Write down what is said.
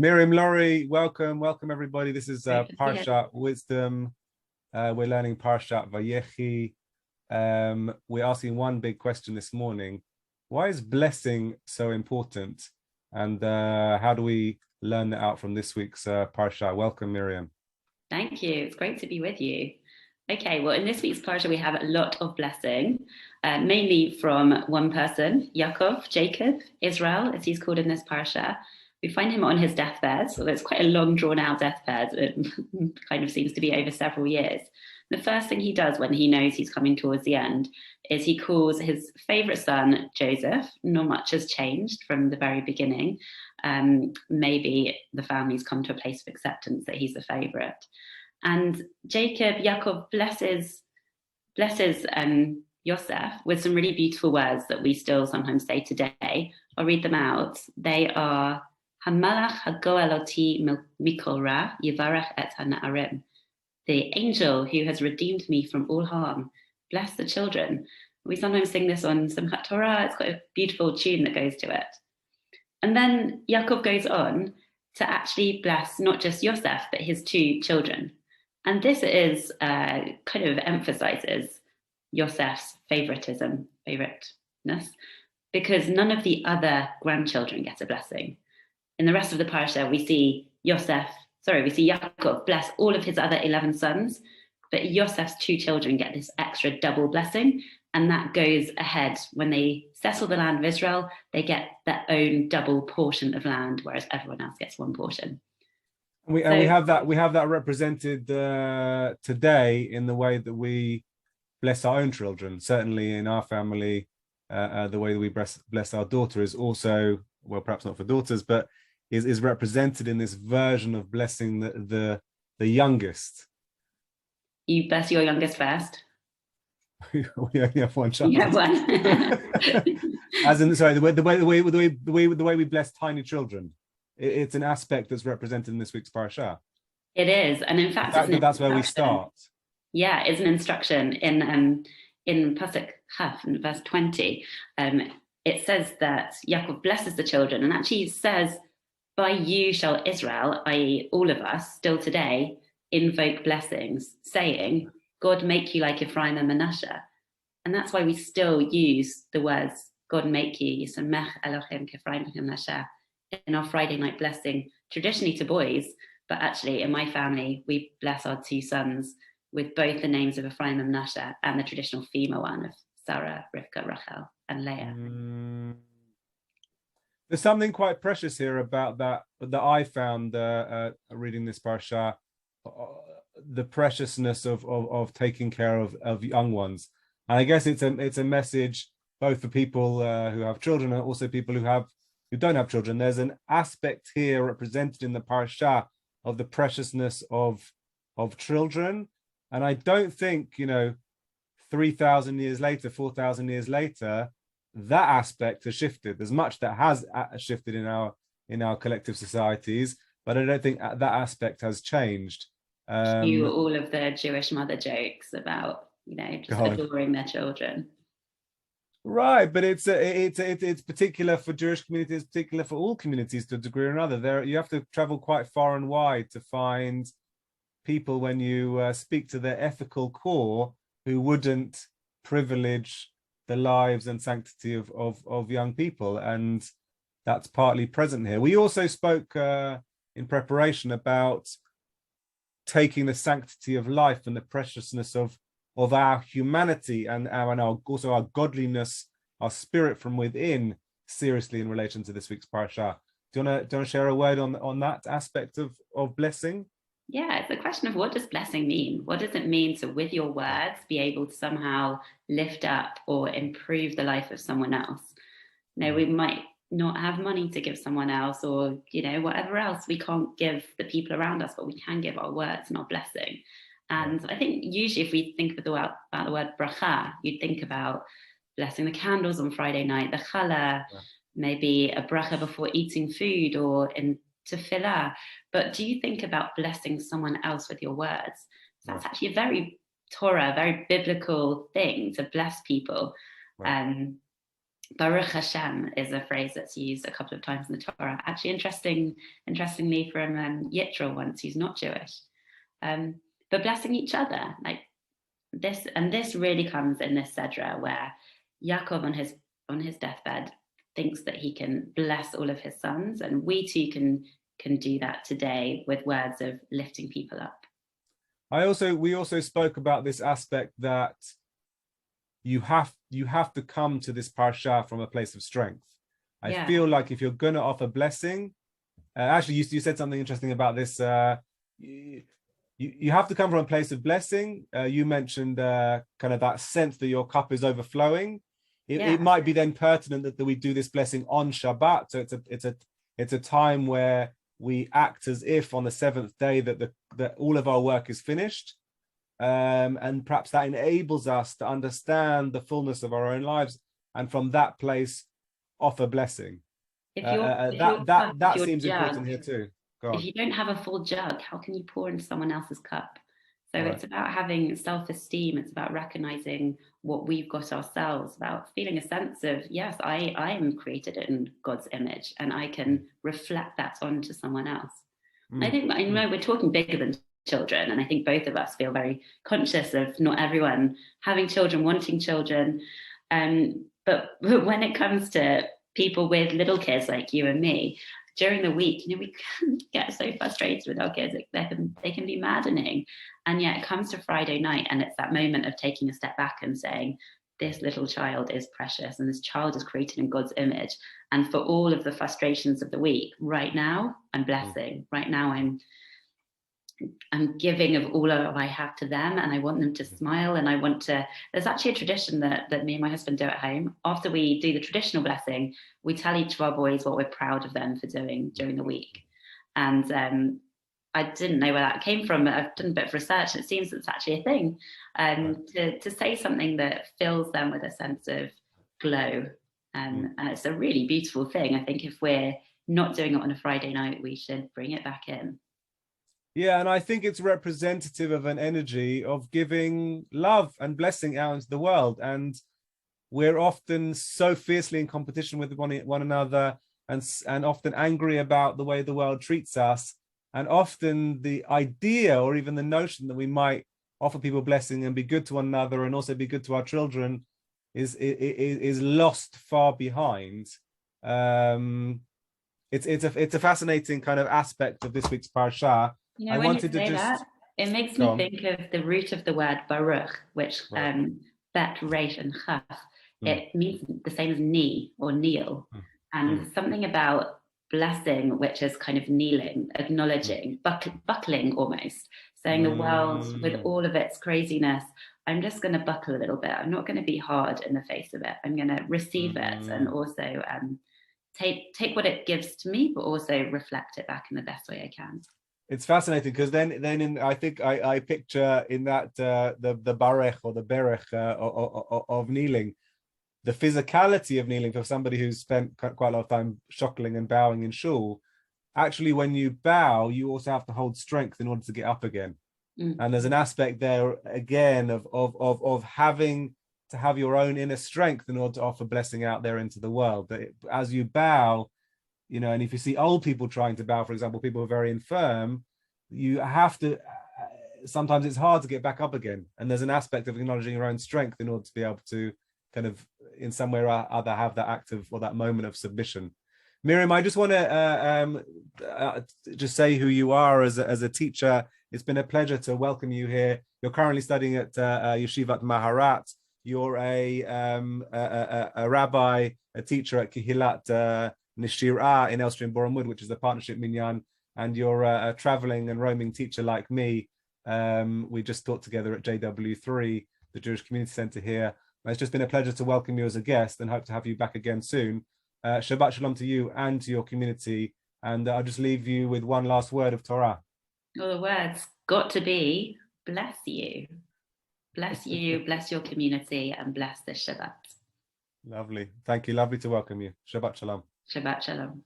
Miriam Lorie, welcome everybody. This is Great to be here. Parshat Wisdom. We're learning Parshat Vayechi. We're asking one big question this morning. Why is blessing so important? And how do we learn that out from this week's Parsha? Welcome, Miriam. Thank you. It's great to be with you. Okay, well, in this week's Parsha, we have a lot of blessing, mainly from one person, Jacob, Israel, as he's called in this Parsha. We find him on his deathbed, so it's quite a long, drawn-out deathbed. It kind of seems to be over several years. The first thing he does when he knows he's coming towards the end is he calls his favorite son, Joseph. Not much has changed from the very beginning. Maybe the family's come to a place of acceptance that he's the favorite. And Yaakov blesses Yosef with some really beautiful words that we still sometimes say today. I'll read them out. They are Hamalach hagoeloti mikol ra yivarach et hana'arim. The angel who has redeemed me from all harm, bless the children. We sometimes sing this on Simchat Torah. It's quite a beautiful tune that goes to it. And then Yaakov goes on to actually bless not just Yosef, but his two children. And this is kind of emphasizes Yosef's favoriteness, because none of the other grandchildren get a blessing. In the rest of the parsha, we see Yaakov bless all of his other 11 sons, but Yosef's two children get this extra double blessing, and that goes ahead. When they settle the land of Israel, they get their own double portion of land, whereas everyone else gets one portion. We have that represented today in the way that we bless our own children. Certainly in our family, the way that we bless our daughter is also, well, perhaps not for daughters, but is represented in this version of blessing the youngest. You bless your youngest first. We only have one child. You have one. As in, sorry, the way we bless tiny children. It's an aspect that's represented in this week's parsha. It is, and in fact, that's where we start. Yeah, it's an instruction in Pasuk Chaf, in verse 20. It says that Yaakov blesses the children, and actually says, "By you shall Israel," i.e., all of us, still today, invoke blessings, saying, "God make you like Ephraim and Menashe." And that's why we still use the words, "God make you, Yisamech Elohim Ephraim and Menashe," in our Friday night blessing, traditionally to boys, but actually in my family, we bless our two sons with both the names of Ephraim and Menashe and the traditional female one of Sarah, Rivka, Rachel, and Leah. There's something quite precious here about that I found reading this parsha, the preciousness of taking care of young ones. And I guess it's a message both for people who have children and also people who don't have children. There's an aspect here represented in the parsha of the preciousness of children. And I don't think, 3,000 years later, 4,000 years later, that aspect has shifted. There's much that has shifted in our collective societies, but I don't think that aspect has changed. All of the Jewish mother jokes about, just adoring their children. Right, but it's particular for Jewish communities, particular for all communities to a degree or another. You have to travel quite far and wide to find people, when you speak to their ethical core, who wouldn't privilege the lives and sanctity of young people, and that's partly present here. We also spoke in preparation about taking the sanctity of life and the preciousness of our humanity and also our godliness, our spirit from within, seriously in relation to this week's parsha. Do you want to share a word on that aspect of blessing? Yeah, it's a question of, what does blessing mean? What does it mean to, with your words, be able to somehow lift up or improve the life of someone else? We might not have money to give someone else, or whatever else we can't give the people around us, but we can give our words and our blessing. And I think usually if we think about the word bracha, you'd think about blessing the candles on Friday night, the challah, maybe a bracha before eating food or in tefillah. But do you think about blessing someone else with your words? That's actually a very Torah, very biblical thing, to bless people. Baruch Hashem is a phrase that's used a couple of times in the Torah. Actually, interestingly, from Yitro once, who's not Jewish. But blessing each other, like this, and this really comes in this Sedra where Yaakov on his deathbed thinks that he can bless all of his sons, and we too can do that today with words of lifting people up. We also spoke about this aspect that you have to come to this parsha from a place of strength. I feel like if you're going to offer blessing, actually you said something interesting about this. You have to come from a place of blessing. You mentioned kind of that sense that your cup is overflowing. It might be then pertinent that we do this blessing on Shabbat. So it's a time where we act as if on the seventh day that all of our work is finished. And perhaps that enables us to understand the fullness of our own lives, and from that place offer blessing. That seems important here too. If you don't have a full jug, how can you pour into someone else's cup? So It's about having self-esteem. It's about recognizing what we've got ourselves, about feeling a sense of, yes, I am created in God's image, and I can reflect that onto someone else. I know we're talking bigger than children, and I think both of us feel very conscious of not everyone having children, wanting children. But when it comes to people with little kids like you and me, during the week, we can get so frustrated with our kids. They can be maddening. And yet it comes to Friday night, and it's that moment of taking a step back and saying, this little child is precious, and this child is created in God's image. And for all of the frustrations of the week, right now, I'm blessing. Right now, I'm giving of all of I have to them, and I want them to smile, and there's actually a tradition that me and my husband do at home. After we do the traditional blessing, we tell each of our boys what we're proud of them for doing during the week. And I didn't know where that came from, but I've done a bit of research, and it seems it's actually a thing. To say something that fills them with a sense of glow. And it's a really beautiful thing. I think if we're not doing it on a Friday night, we should bring it back in. Yeah, and I think it's representative of an energy of giving love and blessing out into the world. And we're often so fiercely in competition with one another, and often angry about the way the world treats us. And often the idea or even the notion that we might offer people blessing and be good to one another and also be good to our children is lost far behind. It's a fascinating kind of aspect of this week's parsha. I wanted to just... It makes me think of the root of the word baruch, which bet, resh, and chaf. It means the same as knee or kneel. And something about blessing, which is kind of kneeling, acknowledging, buckling almost, saying the world with all of its craziness, I'm just going to buckle a little bit. I'm not going to be hard in the face of it. I'm going to receive it, and also take what it gives to me, but also reflect it back in the best way I can. It's fascinating because then I think I picture in that the barech or the berech of kneeling, the physicality of kneeling for somebody who's spent quite a lot of time shockling and bowing in shul. Actually, when you bow, you also have to hold strength in order to get up again. And there's an aspect there again of having to have your own inner strength in order to offer blessing out there into the world. That as you bow, and if you see old people trying to bow, for example, people who are very infirm, you have to, sometimes it's hard to get back up again. And there's an aspect of acknowledging your own strength in order to be able to kind of, in some way or other, have that act of, or that moment of submission. Miriam, I just want to just say who you are as a teacher. It's been a pleasure to welcome you here. You're currently studying at Yeshivat Maharat. You're a rabbi, a teacher at Kehillat Nashira in Borehamwood, which is the Partnership Minyan, and you're a traveling and roaming teacher like me. We just taught together at JW3, the Jewish Community Center here. It's just been a pleasure to welcome you as a guest, and hope to have you back again soon. Shabbat Shalom to you and to your community. And I'll just leave you with one last word of Torah. Well, the words got to be, bless you. Bless you, bless your community, and bless this Shabbat. Lovely. Thank you. Lovely to welcome you. Shabbat Shalom. Shabbat Shalom.